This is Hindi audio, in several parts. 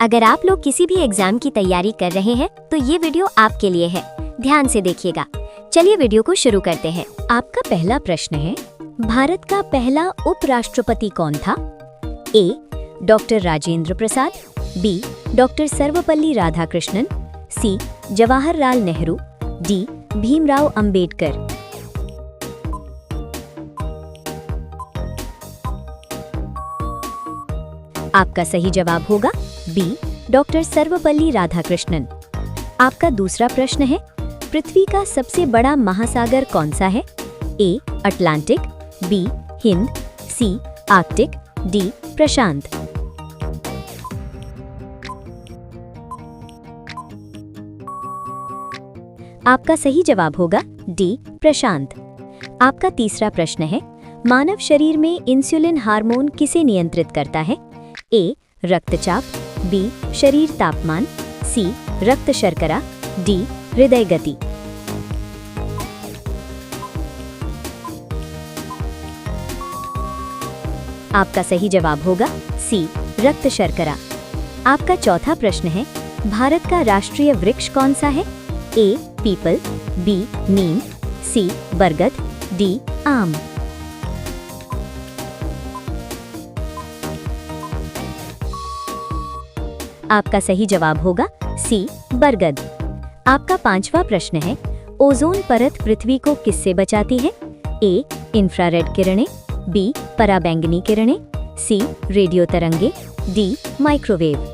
अगर आप लोग किसी भी एग्जाम की तैयारी कर रहे हैं तो ये वीडियो आपके लिए है, ध्यान से देखिएगा। चलिए वीडियो को शुरू करते हैं। आपका पहला प्रश्न है, भारत का पहला उपराष्ट्रपति कौन था? ए. Doctor Rajendra Prasad, B. Doctor Sarvepalli Radhakrishnan, सी. जवाहरलाल नेहरू, डी. भीमराव अंबेडकर। आपका सही जवाब होगा बी. डॉक्टर सर्वपल्ली राधाकृष्णन। आपका दूसरा प्रश्न है, पृथ्वी का सबसे बड़ा महासागर कौन सा है? A. Atlantic, B. Hind, C. Arctic, D. प्रशांत। आपका सही जवाब होगा डी. प्रशांत। आपका तीसरा प्रश्न है, मानव शरीर में इंसुलिन हार्मोन किसे नियंत्रित करता है? ए. रक्तचाप, बी. शरीर तापमान, सी. रक्त शर्करा, डी. हृदय गति। आपका सही जवाब होगा सी. रक्त शर्करा। आपका चौथा प्रश्न है, भारत का राष्ट्रीय वृक्ष कौन सा है? ए. पीपल, बी. नीम, सी. बरगद, डी. आम। आपका सही जवाब होगा सी. बरगद। आपका पांचवा प्रश्न है, ओजोन परत पृथ्वी को किससे बचाती है? ए. इंफ्रारेड किरणें, बी. पराबैंगनी किरणें, सी. रेडियो तरंगे, डी. माइक्रोवेव।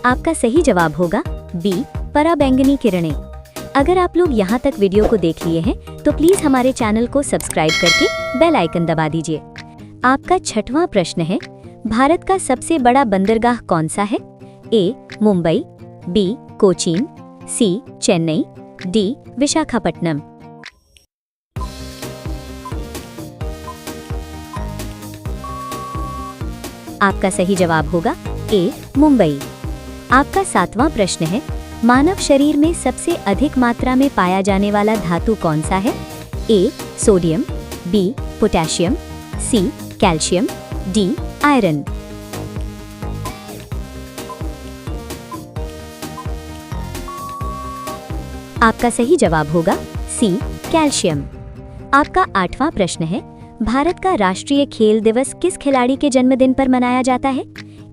आपका सही जवाब होगा बी. पराबैंगनी किरणें। अगर आप लोग यहाँ तक वीडियो को देख लिए हैं तो प्लीज हमारे चैनल को सब्सक्राइब करके बेल आइकन दबा दीजिए। आपका छठवां प्रश्न है, भारत का सबसे बड़ा बंदरगाह कौन सा है? ए. मुंबई, बी. कोचीन, सी. चेन्नई, डी. विशाखापट्टनम। आपका सही जवाब होगा ए. मुंबई। आपका सातवां प्रश्न है, मानव शरीर में सबसे अधिक मात्रा में पाया जाने वाला धातु कौन सा है? A. Sodium, B. Potassium, C. Calcium, D. Iron. आपका सही जवाब होगा सी. कैल्शियम। आपका आठवां प्रश्न है, भारत का राष्ट्रीय खेल दिवस किस खिलाड़ी के जन्मदिन पर मनाया जाता है?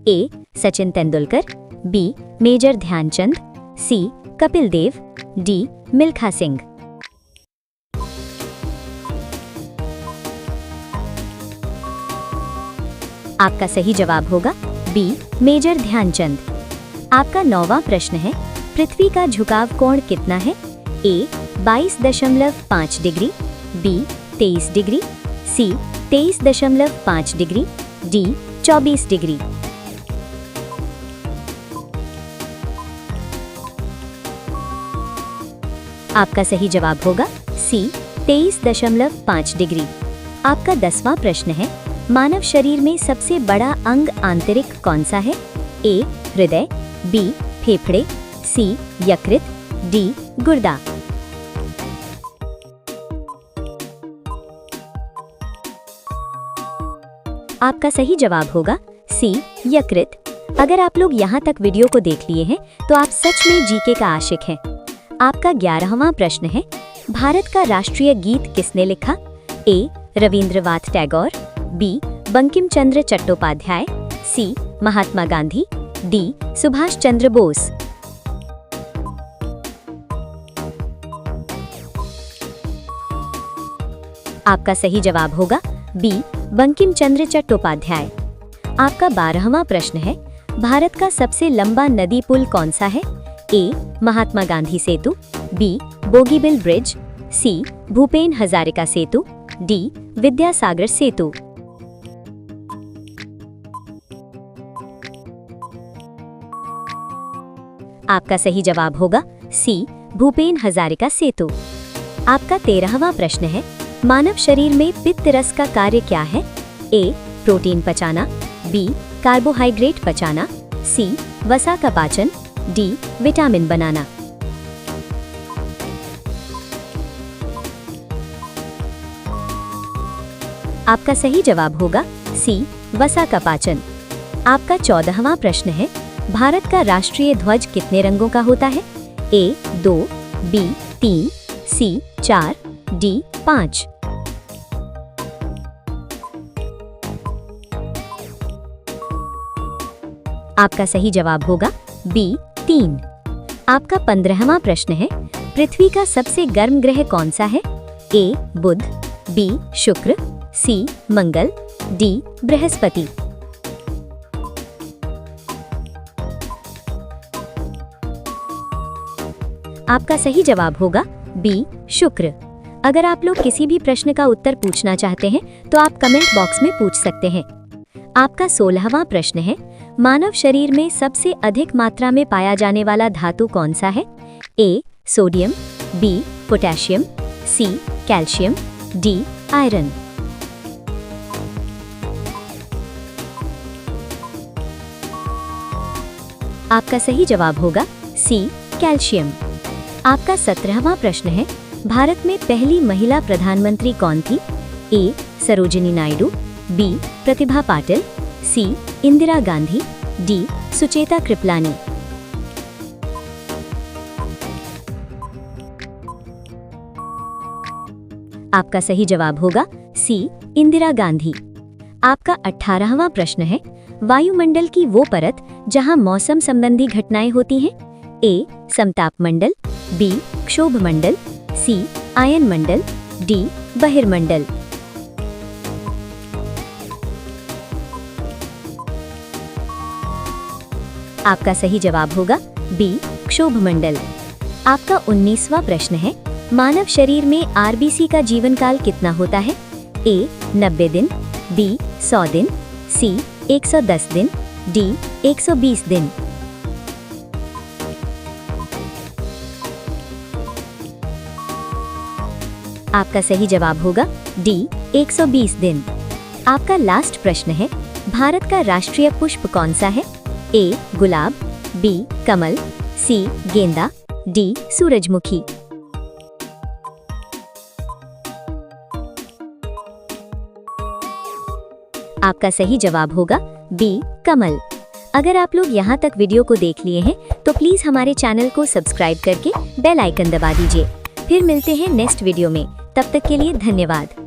ए. सचिन तेंदुलकर, बी. मेजर ध्यानचंद, सी. कपिल देव, डी. मिल्खा सिंह। आपका सही जवाब होगा बी. मेजर ध्यानचंद। आपका नौवां प्रश्न है, पृथ्वी का झुकाव कोण कितना है? ए. 22.5 डिग्री, बी. 23 डिग्री, सी. 23.5 डिग्री, डी. 24 डिग्री। आपका सही जवाब होगा सी. 23.5 डिग्री। आपका 10वां प्रश्न है, मानव शरीर में सबसे बड़ा अंग आंतरिक कौन सा है? ए. हृदय, बी. फेफड़े, सी. यकृत, डी. गुर्दा। आपका सही जवाब होगा सी. यकृत। अगर आप लोग यहाँ तक वीडियो को देख लिए हैं तो आप सच में जीके का आशिक हैं। आपका 11वां प्रश्न है, भारत का राष्ट्रीय गीत किसने लिखा? ए. रविंद्रनाथ टैगोर, बी. बंकिम चंद्र चट्टोपाध्याय, सी. महात्मा गांधी, डी. सुभाष चंद्र बोस। आपका सही जवाब होगा बी. बंकिम चंद्र चट्टोपाध्याय। आपका 12वां प्रश्न है, भारत का सबसे लंबा नदी पुल कौन सा है? ए. महात्मा गांधी सेतु, बी. बोगीबिल ब्रिज, सी. भूपेन हजारिका सेतु, डी. विद्यासागर सेतु। आपका सही जवाब होगा सी. भूपेन हजारिका सेतु। आपका 13वां प्रश्न है, मानव शरीर में पित्त रस का कार्य क्या है? ए. प्रोटीन पचाना, बी. कार्बोहाइड्रेट पचाना, सी. वसा का पाचन, डी. विटामिन बनाना। आपका सही जवाब होगा सी, वसा का पाचन। आपका 14वां प्रश्न है, भारत का राष्ट्रीय ध्वज कितने रंगों का होता है? ए 2, बी 3, सी 4, डी 5। आपका सही जवाब होगा बी 3। आपका 15वां प्रश्न है, पृथ्वी का सबसे गर्म ग्रह कौन सा है? ए बुध, बी शुक्र, सी मंगल, डी बृहस्पति। आपका सही जवाब होगा बी शुक्र। अगर आप लोग किसी भी प्रश्न का उत्तर पूछना चाहते हैं तो आप कमेंट बॉक्स में पूछ सकते हैं। आपका 16वां प्रश्न है, मानव शरीर में सबसे अधिक मात्रा में पाया जाने वाला धातु कौन सा है? A sodium, B potassium, C calcium, D iron. आपका सही जवाब होगा सी कैल्शियम। आपका 17वां प्रश्न है, भारत में पहली महिला प्रधानमंत्री कौन थी? ए सरोजिनी नायडू, बी प्रतिभा पाटिल, सी इंदिरा गांधी, डी सुचेता कृपलानी। आपका सही जवाब होगा सी इंदिरा गांधी। आपका 18वां प्रश्न है, वायुमंडल की वो परत जहां मौसम संबंधी घटनाएं होती हैं? ए समताप मंडल, बी क्षोभ मंडल, सी आयन मंडल, डी बहिर्मंडल। आपका सही जवाब होगा बी क्षोभ मंडल। आपका 19वां प्रश्न है, मानव शरीर में आरबीसी का जीवन काल कितना होता है? ए 90 दिन, बी 100 दिन, सी 110 दिन, डी 120 दिन। आपका सही जवाब होगा डी 120 दिन। आपका लास्ट प्रश्न है, भारत का राष्ट्रीय पुष्प कौन सा है? ए गुलाब, बी कमल, सी गेंदा, डी सूरजमुखी। आपका सही जवाब होगा बी कमल। अगर आप लोग यहाँ तक वीडियो को देख लिए हैं तो प्लीज हमारे चैनल को सब्सक्राइब करके बेल आइकन दबा दीजिए। फिर मिलते हैं नेक्स्ट वीडियो में, तब तक के लिए धन्यवाद।